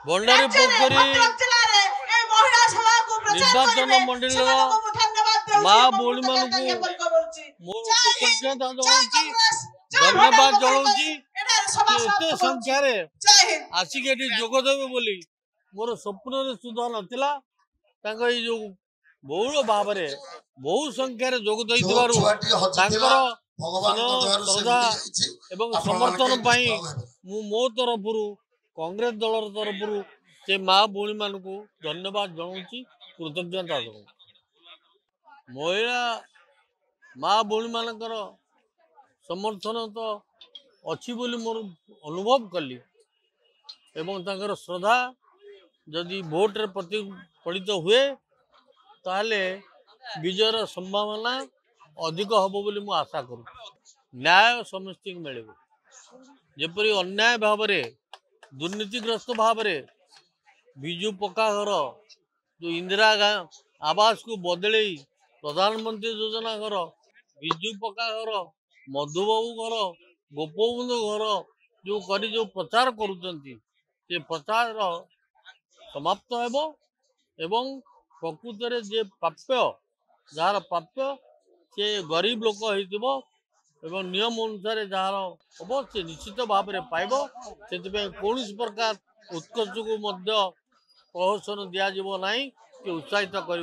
भंडारी पोखरी निर्वाचन मंडल माँ बोली मान मोर कृतज्ञता जनाऊँगी धन्यवाद जनाऊँगी एते संख्यार आसिक जोगदेवे बोली मोर स्वप्न सुधा नाला जो बहुल भाव में बहु संख्यार जोग श्रद्धा एवं समर्थन मो तरफ कांग्रेस दल तरफ से माँ भौणी मान धन्यवाद जनाऊँगी कृतज्ञता जनाऊँ महिला माँ भौणी मानकर समर्थन तो अच्छी बोली मोर अनुभव कली एवं तांकर श्रद्धा जदि भोट रे प्रतिफलित हुए ताहले विजयर संभावना अधिक हम बोली मु आशा करूँ न्याय समस्त मिले जेपरी अन्याय भाव दुर्नीतिग्रस्त भाव विजु पक्का घर जो इंदिरा आवास को बदल प्रधानमंत्री योजना घर विजु पक्का घर मधुबाबू घर गोपबंधु घर जो करी जो प्रचार करुँच प्रचार समाप्त हेबो एवं प्रकृत रे जे प्राप्य जार प्राप्य से गरीब लोक होइतिबो एवं नियम अनुसार जार हम से निश्चित भाव में पाइब से कौन प्रकार उत्कर्ष को प्रहसन दिज्व ना कि उत्साहित कर